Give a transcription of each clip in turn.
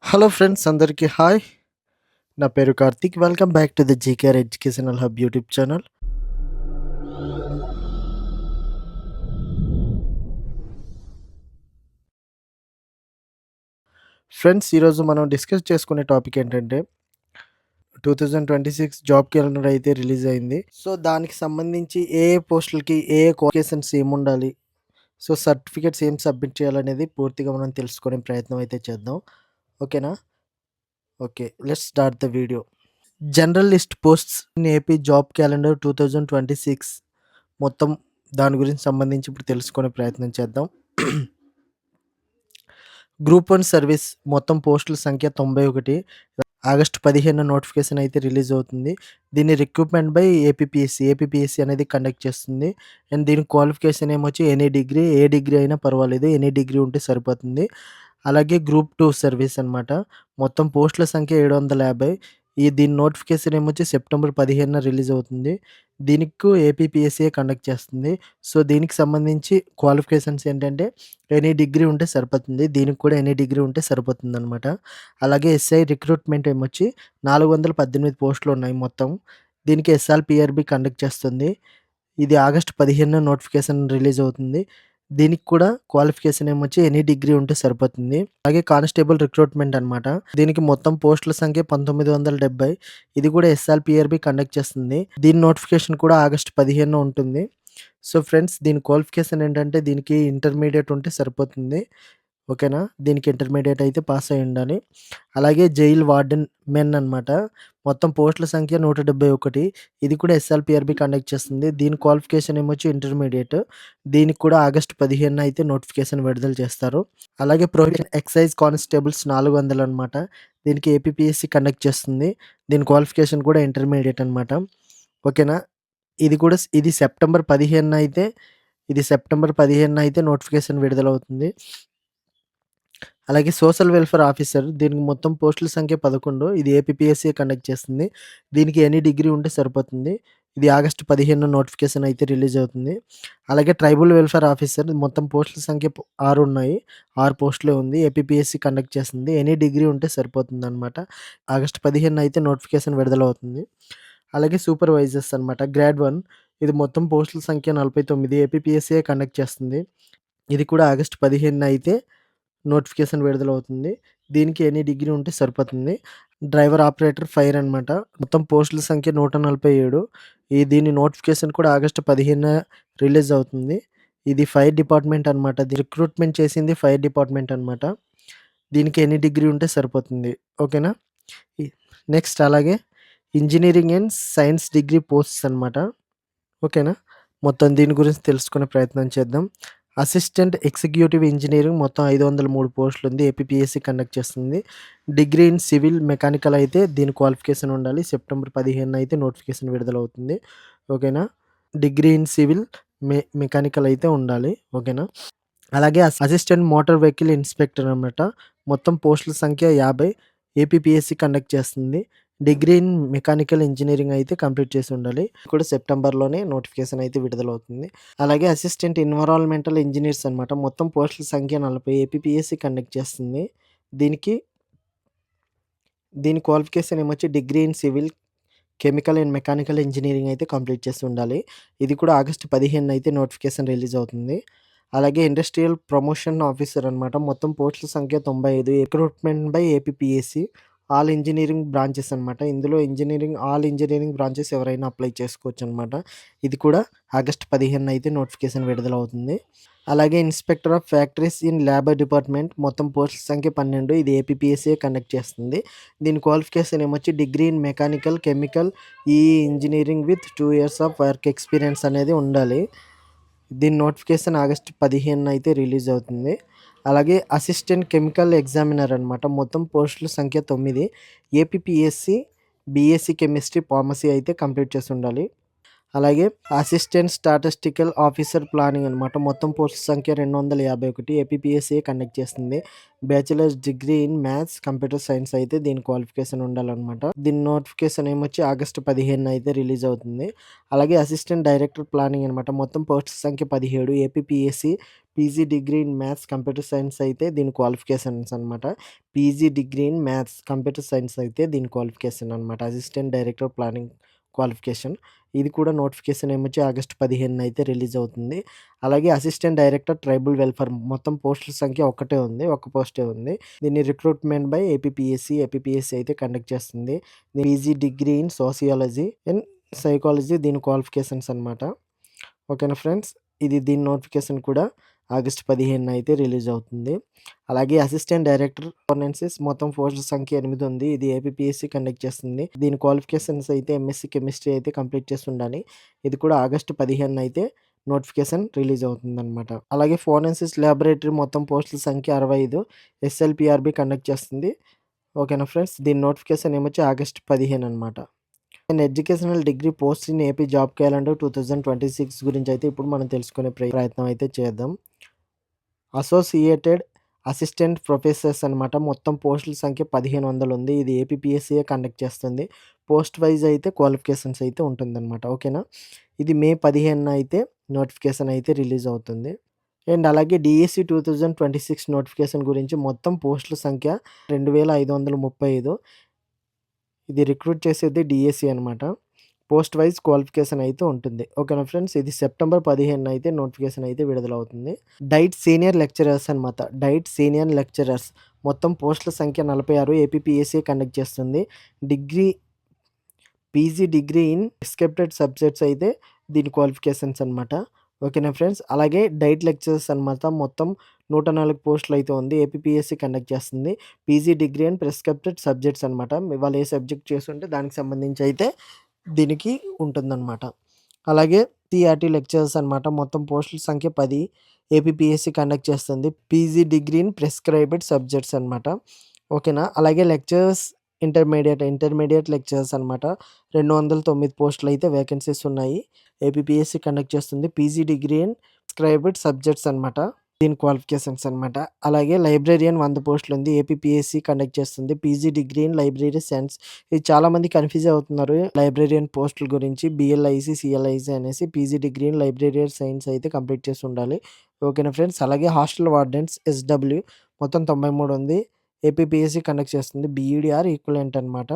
Hello friends అందరికీ hi. నా పేరు Karthik. Welcome back to the జీకేఆర్ educational hub YouTube channel. Friends ఈరోజు మనం డిస్కస్ చేసుకునే టాపిక్ ఏంటంటే 2026 జాబ్ క్యాలెండర్ అయితే రిలీజ్ అయింది. సో దానికి సంబంధించి ఏ పోస్టులకి క్వాలిఫికేషన్స్ ఏముండాలి, సో సర్టిఫికేట్స్ ఏం సబ్మిట్ చేయాలనేది పూర్తిగా మనం తెలుసుకునే ప్రయత్నం అయితే చేద్దాం. ఓకేనా? Okay, let's start the video. General list posts in AP job calendar 2026 మొత్తం దాని గురించి సంబంధించి ఇప్పుడు తెలుసుకునే ప్రయత్నం చేద్దాం. గ్రూప్ 1 సర్వీస్ మొత్తం పోస్టుల సంఖ్య 91. ఆగస్టు 15 నోటిఫికేషన్ అయితే రిలీజ్ అవుతుంది. దీన్ని రిక్రూట్మెంట్ బై ఏపీపీఎస్సీ అనేది కండక్ట్ చేస్తుంది. అండ్ దీని క్వాలిఫికేషన్ ఏమొచ్చి ఎనీ డిగ్రీ, ఏ డిగ్రీ అయినా పర్వాలేదు, ఎనీ డిగ్రీ ఉంటే సరిపోతుంది. అలాగే గ్రూప్ 2 సర్వీస్ అనమాట. మొత్తం పోస్టుల సంఖ్య 750. దీని నోటిఫికేషన్ ఏమొచ్చి సెప్టెంబర్ 15 రిలీజ్ అవుతుంది. దీనికి ఏపీపీఎస్సీయే కండక్ట్ చేస్తుంది. సో దీనికి సంబంధించి క్వాలిఫికేషన్స్ ఏంటంటే ఎనీ డిగ్రీ ఉంటే సరిపోతుంది. దీనికి కూడా ఎనీ డిగ్రీ ఉంటే సరిపోతుందనమాట. అలాగే ఎస్ఐ రిక్రూట్మెంట్ ఏమొచ్చి 418 పోస్టులు ఉన్నాయి మొత్తం. దీనికి ఎస్ఆర్‌పీఆర్‌బీ కండక్ట్ చేస్తుంది. ఇది ఆగస్టు 15 నోటిఫికేషన్ రిలీజ్ అవుతుంది. దీనికి కూడా క్వాలిఫికేషన్ ఏమొచ్చి ఎనీ డిగ్రీ ఉంటే సరిపోతుంది. అలాగే కానిస్టేబుల్ రిక్రూట్మెంట్ అనమాట. దీనికి మొత్తం పోస్టుల సంఖ్య 1970. ఇది కూడా ఎస్ఆర్‌పీఆర్‌బీ కండక్ట్ చేస్తుంది. దీని నోటిఫికేషన్ కూడా ఆగస్టు 15 ఉంటుంది. సో ఫ్రెండ్స్, దీని క్వాలిఫికేషన్ ఏంటంటే దీనికి ఇంటర్మీడియేట్ ఉంటే సరిపోతుంది. ఓకేనా? దీనికి ఇంటర్మీడియేట్ అయితే పాస్ అయ్యి ఉండాలి. అలాగే జైల్ వార్డెన్ మెన్ అనమాట. మొత్తం పోస్టుల సంఖ్య 171. ఇది కూడా ఎస్ఎల్‌పీఆర్‌బీ కండక్ట్ చేస్తుంది. దీని క్వాలిఫికేషన్ ఏమొచ్చి ఇంటర్మీడియేట్. దీనికి కూడా ఆగస్టు 15 అయితే నోటిఫికేషన్ విడుదల చేస్తారు. అలాగే ప్రొవిజన్ ఎక్సైజ్ కానిస్టేబుల్స్ 400 అనమాట. దీనికి ఏపీపీఎస్సీ కండక్ట్ చేస్తుంది. దీని క్వాలిఫికేషన్ కూడా ఇంటర్మీడియేట్ అనమాట. ఓకేనా? ఇది సెప్టెంబర్ 15 అయితే నోటిఫికేషన్ విడుదలవుతుంది. అలాగే సోషల్ వెల్ఫేర్ ఆఫీసర్, దీనికి మొత్తం పోస్టుల సంఖ్య 11. ఇది ఏపీపీఎస్సీ కండక్ట్ చేస్తుంది. దీనికి ఎనీ డిగ్రీ ఉంటే సరిపోతుంది. ఇది ఆగస్టు 15 నోటిఫికేషన్ అయితే రిలీజ్ అవుతుంది. అలాగే ట్రైబల్ వెల్ఫేర్ ఆఫీసర్ మొత్తం పోస్టుల సంఖ్య 6 ఉన్నాయి. 6 పోస్టులే ఉంది. ఏపీపీఎస్సీ కండక్ట్ చేస్తుంది. ఎనీ డిగ్రీ ఉంటే సరిపోతుందనమాట. ఆగస్టు 15 అయితే నోటిఫికేషన్ విడుదలవుతుంది. అలాగే సూపర్వైజర్స్ అనమాట. గ్రేడ్ 1, ఇది మొత్తం పోస్టుల సంఖ్య 49. ఏపీపీఎస్సీయే కండక్ట్ చేస్తుంది. ఇది కూడా ఆగస్టు 15 అయితే నోటిఫికేషన్ విడుదలవుతుంది. దీనికి ఎనీ డిగ్రీ ఉంటే సరిపోతుంది. డ్రైవర్ ఆపరేటర్ ఫైర్ అనమాట. మొత్తం పోస్టుల సంఖ్య 147. దీని నోటిఫికేషన్ కూడా ఆగస్టు 15 రిలీజ్ అవుతుంది. ఇది ఫైర్ డిపార్ట్మెంట్ అనమాట. రిక్రూట్మెంట్ చేసింది ఫైర్ డిపార్ట్మెంట్ అనమాట. దీనికి ఎనీ డిగ్రీ ఉంటే సరిపోతుంది. ఓకేనా? ఇ నెక్స్ట్ అలాగే engineering and science degree posts అనమాట. ఓకేనా? మొత్తం దీని గురించి తెలుసుకునే ప్రయత్నం చేద్దాం. అసిస్టెంట్ ఎగ్జిక్యూటివ్ ఇంజినీరింగ్ మొత్తం 503 పోస్టులుంది. ఏపీపీఎస్సీ కండక్ట్ చేస్తుంది. డిగ్రీ ఇన్ సివిల్ మెకానికల్ అయితే దీని క్వాలిఫికేషన్ ఉండాలి. సెప్టెంబర్ 15 అయితే నోటిఫికేషన్ విడుదలవుతుంది. ఓకేనా? డిగ్రీ ఇన్ సివిల్ మెకానికల్ అయితే ఉండాలి. ఓకేనా? అలాగే అసిస్టెంట్ మోటార్ వెహికల్ ఇన్స్‌పెక్టర్ అనమాట. మొత్తం పోస్టుల సంఖ్య 50. ఏపీపీఎస్సీ కండక్ట్ చేస్తుంది. డిగ్రీ ఇన్ మెకానికల్ ఇంజినీరింగ్ అయితే కంప్లీట్ చేసి ఉండాలి. కూడా సెప్టెంబర్‌లోనే నోటిఫికేషన్ అయితే విడుదలవుతుంది. అలాగే అసిస్టెంట్ ఎన్విరాన్మెంటల్ ఇంజినీర్స్ అనమాట. మొత్తం పోస్టుల సంఖ్య 40. ఏపీపీఎస్సీ కండక్ట్ చేస్తుంది. దీనికి దీని క్వాలిఫికేషన్ ఏమొచ్చి degree in civil, chemical and mechanical engineering అయితే కంప్లీట్ చేసి ఉండాలి. ఇది కూడా ఆగస్టు 15 అయితే నోటిఫికేషన్ రిలీజ్ అవుతుంది. అలాగే ఇండస్ట్రియల్ ప్రమోషన్ ఆఫీసర్ అనమాట. మొత్తం పోస్టుల సంఖ్య 95. Recruitment by APPSC. All engineering branches అనమాట. ఇందులో ఆల్ ఇంజినీరింగ్ బ్రాంచెస్ ఎవరైనా అప్లై చేసుకోవచ్చనమాట. ఇది కూడా ఆగస్టు 15 అయితే నోటిఫికేషన్ విడుదలవుతుంది. అలాగే inspector of factories in labour department మొత్తం పోస్టుల సంఖ్య 12. ఇది ఏపీపీఎస్సీయే కండక్ట్ చేస్తుంది. దీని క్వాలిఫికేషన్ ఏమొచ్చి degree in mechanical, chemical, engineering with 2 years of work experience అనేది ఉండాలి. దీని నోటిఫికేషన్ ఆగస్టు 15 అయితే రిలీజ్ అవుతుంది. అలాగే అసిస్టెంట్ కెమికల్ ఎగ్జామినర్ అనమాట. మొత్తం పోస్టుల సంఖ్య 9. ఏపీపీఎస్సీ బీఎస్సీ కెమిస్ట్రీ, ఫార్మసీ అయితే కంప్లీట్ చేసి ఉండాలి. అలాగే అసిస్టెంట్ స్టాటిస్టికల్ ఆఫీసర్ ప్లానింగ్ అనమాట. మొత్తం పోస్టుల సంఖ్య 251 ఏపీపీఎస్సీఏ కండక్ట్ చేస్తుంది. Bachelors degree in maths, computer science అయితే దీని క్వాలిఫికేషన్ ఉండాలనమాట. దీని నోటిఫికేషన్ ఏమొచ్చి ఆగస్టు 15 అయితే రిలీజ్ అవుతుంది. అలాగే అసిస్టెంట్ డైరెక్టర్ ప్లానింగ్ అనమాట. మొత్తం పోస్టుల సంఖ్య 17 APPSC PG degree in maths, computer science అయితే దీని క్వాలిఫికేషన్స్ అనమాట. PG degree in maths, computer science అయితే దీని క్వాలిఫికేషన్ అనమాట. Assistant director planning qualification. ఇది కూడా నోటిఫికేషన్ ఏమొచ్చి ఆగస్టు 15 అయితే రిలీజ్ అవుతుంది. అలాగే అసిస్టెంట్ డైరెక్టర్ ట్రైబల్ వెల్ఫేర్ మొత్తం పోస్టుల సంఖ్య ఒక్కటే ఉంది. ఒక్క పోస్టే ఉంది. దీన్ని రిక్రూట్మెంట్ బై ఏపీపీఎస్సీ అయితే కండక్ట్ చేస్తుంది. PG degree in sociology and psychology దీని క్వాలిఫికేషన్స్ అనమాట. ఓకేనా ఫ్రెండ్స్. దీని నోటిఫికేషన్ కూడా ఆగస్టు 15 అయితే రిలీజ్ అవుతుంది. అలాగే అసిస్టెంట్ డైరెక్టర్ గవర్నెన్సెస్ మొత్తం పోస్టుల సంఖ్య 8 ఉంది. ఇది ఏపీపీఎస్సీ కండక్ట్ చేస్తుంది. దీని క్వాలిఫికేషన్స్ అయితే ఎంఎస్సీ కెమిస్ట్రీ అయితే కంప్లీట్ చేసి ఉండాలి. ఇది కూడా ఆగస్టు 15 అయితే నోటిఫికేషన్ రిలీజ్ అవుతుందనమాట. అలాగే ఫోరెన్సిస్ ల్యాబొరేటరీ మొత్తం పోస్టుల సంఖ్య 65 ఎస్ఎల్పిఆర్బి కండక్ట్ చేస్తుంది. ఓకేనా ఫ్రెండ్స్. దీని నోటిఫికేషన్ ఏమొచ్చి ఆగస్టు 15 అనమాట. And educational degree post in AP job calendar 2026 గురించి అయితే ఇప్పుడు మనం తెలుసుకునే ప్రయత్నం అయితే చేద్దాం. అసోసియేటెడ్ అసిస్టెంట్ ప్రొఫెసర్స్ అనమాట. మొత్తం పోస్టుల సంఖ్య 1500 ఉంది. ఇది ఏపీపీఎస్సీయే కండక్ట్ చేస్తుంది. పోస్ట్ వైజ్ అయితే క్వాలిఫికేషన్స్ అయితే ఉంటుందన్నమాట. ఓకేనా. ఇది మే 15 అయితే నోటిఫికేషన్ అయితే రిలీజ్ అవుతుంది. అండ్ అలాగే డీఎస్సీ 2026 నోటిఫికేషన్ గురించి మొత్తం పోస్టుల సంఖ్య 2535. ఇది రిక్రూట్ చేసేది డీఎస్సీ అనమాట. పోస్ట్ వైజ్ క్వాలిఫికేషన్ అయితే ఉంటుంది. ఓకేనా ఫ్రెండ్స్. ఇది సెప్టెంబర్ 15 అయితే నోటిఫికేషన్ అయితే విడుదలవుతుంది. డైట్ సీనియర్ లెక్చరర్స్ అనమాట. డైట్ సీనియర్ లెక్చరర్స్ మొత్తం పోస్టుల సంఖ్య 46 ఏపీపీఎస్సీ కండక్ట్ చేస్తుంది. Degree PG degree in prescribed subjects అయితే దీని క్వాలిఫికేషన్స్ అనమాట. ఓకేనా ఫ్రెండ్స్. అలాగే డైట్ లెక్చరర్స్ అనమాట. మొత్తం 104 పోస్టులు అయితే ఉంది. ఏపీపీఎస్సీ కండక్ట్ చేస్తుంది. పీజీ డిగ్రీ అండ్ ప్రిస్క్రిప్టెడ్ సబ్జెక్ట్స్ అనమాట. వాళ్ళు ఏ సబ్జెక్ట్ చేస్తుంటే దానికి సంబంధించి అయితే దీనికి ఉంటుందన్నమాట. అలాగే టీఆర్టీ లెక్చరర్స్ అనమాట. మొత్తం పోస్టుల సంఖ్య 10 ఏపీపీఎస్సీ కండక్ట్ చేస్తుంది. పీజీ డిగ్రీ ఇన్ ప్రిస్క్రైబెడ్ సబ్జెక్ట్స్ అనమాట. ఓకేనా. అలాగే లెక్చరర్స్ ఇంటర్మీడియట్ లెక్చరర్స్ అనమాట. 209 పోస్టులు అయితే వేకెన్సీస్ ఉన్నాయి. ఏపీపీఎస్సీ కండక్ట్ చేస్తుంది. పీజీ డిగ్రీ ఇన్ ప్రిస్క్రైబెడ్ సబ్జెక్ట్స్ అనమాట. దీని క్వాలిఫికేషన్స్ అనమాట. అలాగే లైబ్రేరియన్ 100 పోస్టులు ఉంది. ఏపీపీఎస్సీ కండక్ట్ చేస్తుంది. PG degree in library science. ఇది చాలామంది కన్ఫ్యూజ్ అవుతున్నారు లైబ్రేరియన్ పోస్టుల గురించి. బిఎల్ఐసి, సిఎల్ఐసి అనేసి PG degree in library science అయితే కంప్లీట్ చేసి ఉండాలి. ఓకేనా ఫ్రెండ్స్. అలాగే హాస్టల్ వార్డెన్స్ ఎస్డబ్ల్యూ మొత్తం 93 ఉంది. ఏపీపీఎస్సీ కండక్ట్ చేస్తుంది. బీఈడీఆర్ ఈక్వలెంట్ అనమాట.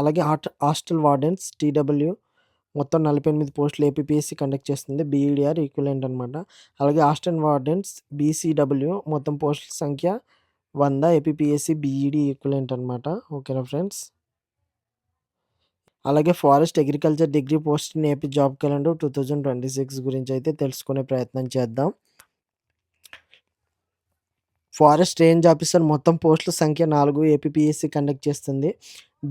అలాగే హాస్టల్ వార్డెన్స్ టీడబ్ల్యూ మొత్తం 48 పోస్టులు ఏపీపీఎస్సీ కండక్ట్ చేస్తుంది. బీఈడీఆర్ ఈక్వలెంట్ అనమాట. అలాగే హాస్టల్ వార్డెన్స్ బీసీడబ్ల్యూ మొత్తం పోస్టుల సంఖ్య 100 ఏపీపీఎస్సీ బీఈడీ ఈక్వలెంట్ అనమాట. ఓకేనా ఫ్రెండ్స్. అలాగే forest agriculture degree post in AP job calendar 2026 గురించి అయితే తెలుసుకునే ప్రయత్నం చేద్దాం. ఫారెస్ట్ రేంజ్ ఆఫీసర్ మొత్తం పోస్టుల సంఖ్య 4 ఏపీపీఎస్సీ కండక్ట్ చేస్తుంది.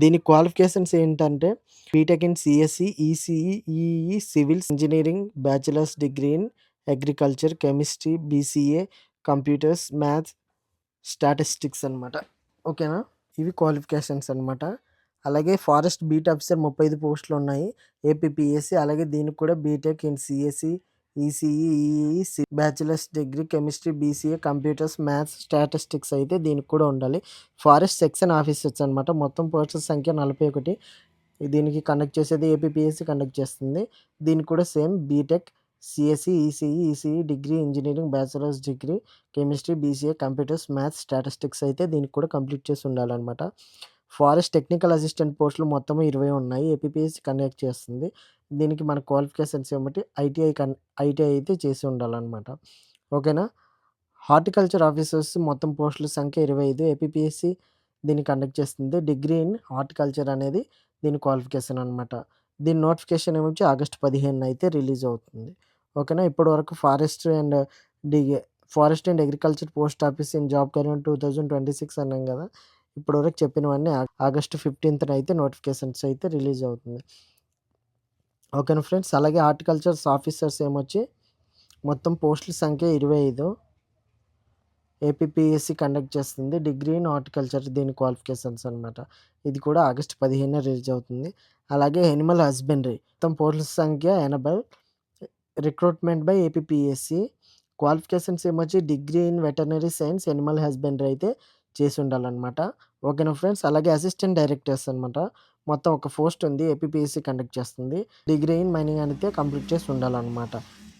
దీని క్వాలిఫికేషన్స్ ఏంటంటే B Tech in CSC, ECE, EEE, civils engineering, bachelors degree in agriculture, chemistry, BCA, computers, maths, statistics అనమాట. ఓకేనా. ఇవి క్వాలిఫికేషన్స్ అనమాట. అలాగే ఫారెస్ట్ బీట్ ఆఫీసర్ 35 పోస్టులు ఉన్నాయి ఏపీపీఎస్సీ. అలాగే దీనికి కూడా B Tech in CSC, ECE, EEE, bachelors degree chemistry, BCA, computers, maths, statistics అయితే దీనికి కూడా ఉండాలి. ఫారెస్ట్ సెక్షన్ ఆఫీసర్స్ అనమాట. మొత్తం పోస్టుల సంఖ్య 41. దీనికి కండక్ట్ చేసేది ఏపీపీఎస్సీ కండక్ట్ చేస్తుంది. దీనికి కూడా same B Tech, CSC, ECE degree engineering, bachelors degree chemistry, BCA, computers, maths, statistics అయితే దీనికి కూడా కంప్లీట్ చేసి ఉండాలన్నమాట. ఫారెస్ట్ టెక్నికల్ అసిస్టెంట్ పోస్టులు మొత్తం 20 ఉన్నాయి. ఏపీపీఎస్సీ కండక్ట్ చేస్తుంది. దీనికి మన క్వాలిఫికేషన్స్ ఏమిటి ఐటీఐ అయితే చేసి ఉండాలన్నమాట. ఓకేనా. హార్టికల్చర్ ఆఫీసర్స్ మొత్తం పోస్టుల సంఖ్య 25. ఏపీపీఎస్సీ దీన్ని కండక్ట్ చేస్తుంది. డిగ్రీ ఇన్ హార్టికల్చర్ అనేది దీని క్వాలిఫికేషన్ అనమాట. దీని నోటిఫికేషన్ ఏమొచ్చి ఆగస్టు 15 అయితే రిలీజ్ అవుతుంది. ఓకేనా. ఇప్పటి వరకు forest and agriculture post office in job calendar 2026 అన్నాం కదా. ఇప్పటివరకు చెప్పినవన్నీ ఆగస్టు 15న అయితే నోటిఫికేషన్స్ అయితే రిలీజ్ అవుతుంది. ఓకేనా ఫ్రెండ్స్. అలాగే హార్టికల్చర్స్ ఆఫీసర్స్ ఏమొచ్చి మొత్తం పోస్టుల సంఖ్య 25. ఏపీపీఎస్సీ కండక్ట్ చేస్తుంది. డిగ్రీ ఇన్ హార్టికల్చర్ దీని క్వాలిఫికేషన్స్ అనమాట. ఇది కూడా ఆగస్ట్ 15న రిలీజ్ అవుతుంది. అలాగే యానిమల్ హస్బెండరీ మొత్తం పోస్టుల సంఖ్య 80. Recruitment by APPSC. క్వాలిఫికేషన్స్ ఏమొచ్చి degree in veterinary science, animal husbandry అయితే చేసి ఉండాలనమాట. ఓకేనా ఫ్రెండ్స్. అలాగే అసిస్టెంట్ డైరెక్టర్స్ అనమాట. మొత్తం ఒక పోస్ట్ ఉంది. ఏపీపీఎస్సీ కండక్ట్ చేస్తుంది. డిగ్రీ ఇన్ మైనింగ్ అయితే కంప్లీట్ చేసి ఉండాలనమాట.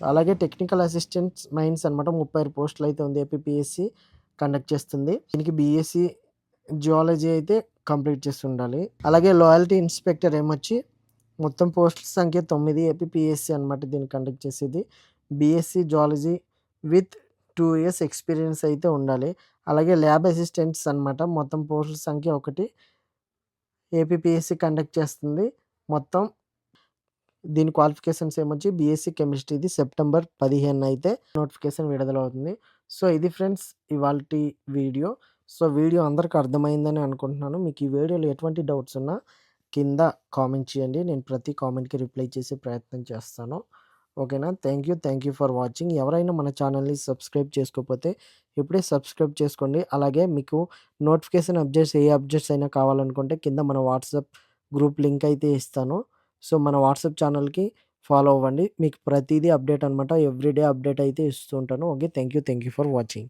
అలాగే టెక్నికల్ అసిస్టెంట్స్ మైన్స్ అనమాట 36 పోస్టులు అయితే ఉంది. ఏపీపీఎస్సీ కండక్ట్ చేస్తుంది. దీనికి బీఎస్సీ జియాలజీ అయితే కంప్లీట్ చేసి ఉండాలి. అలాగే లాయల్టీ ఇన్స్పెక్టర్ ఏమొచ్చి మొత్తం పోస్టుల సంఖ్య 9. ఏపీపీఎస్సీ అనమాట దీన్ని కండక్ట్ చేసేది. BSc geology with 2 years experience అయితే ఉండాలి. అలాగే ల్యాబ్ అసిస్టెంట్స్ అనమాట. మొత్తం పోస్టుల సంఖ్య 1. ఏపీపీఎస్సీ కండక్ట్ చేస్తుంది. మొత్తం దీని క్వాలిఫికేషన్స్ ఏమొచ్చి బీఎస్సీ కెమిస్ట్రీది సెప్టెంబర్ 15 అయితే నోటిఫికేషన్ విడుదలవుతుంది. సో ఇది ఫ్రెండ్స్ ఇవాల్టి వీడియో. సో వీడియో అందరికి అర్థమైందని అనుకుంటున్నాను. మీకు ఈ వీడియోలో ఎటువంటి డౌట్స్ ఉన్నా కింద కామెంట్ చేయండి. నేను ప్రతి కామెంట్‌కి రిప్లై చేసే ప్రయత్నం చేస్తాను. ఓకేనా. Thank you for watching. ఎవరైనా మన ఛానల్‌ని సబ్స్క్రైబ్ చేసుకోకపోతే ఇప్పుడే సబ్స్క్రైబ్ చేసుకోండి. అలాగే మీకు నోటిఫికేషన్ అప్డేట్స్ ఏ అప్డేట్స్ అయినా కావాలనుకుంటే కింద మన వాట్సాప్ గ్రూప్ లింక్ అయితే ఇస్తాను. సో మన వాట్సాప్ ఛానల్‌కి ఫాలో అవ్వండి. మీకు ప్రతీదీ అప్డేట్ అనమాట. ఎవ్రీడే అప్డేట్ అయితే ఇస్తూ ఉంటాను. Okay. Thank you for watching.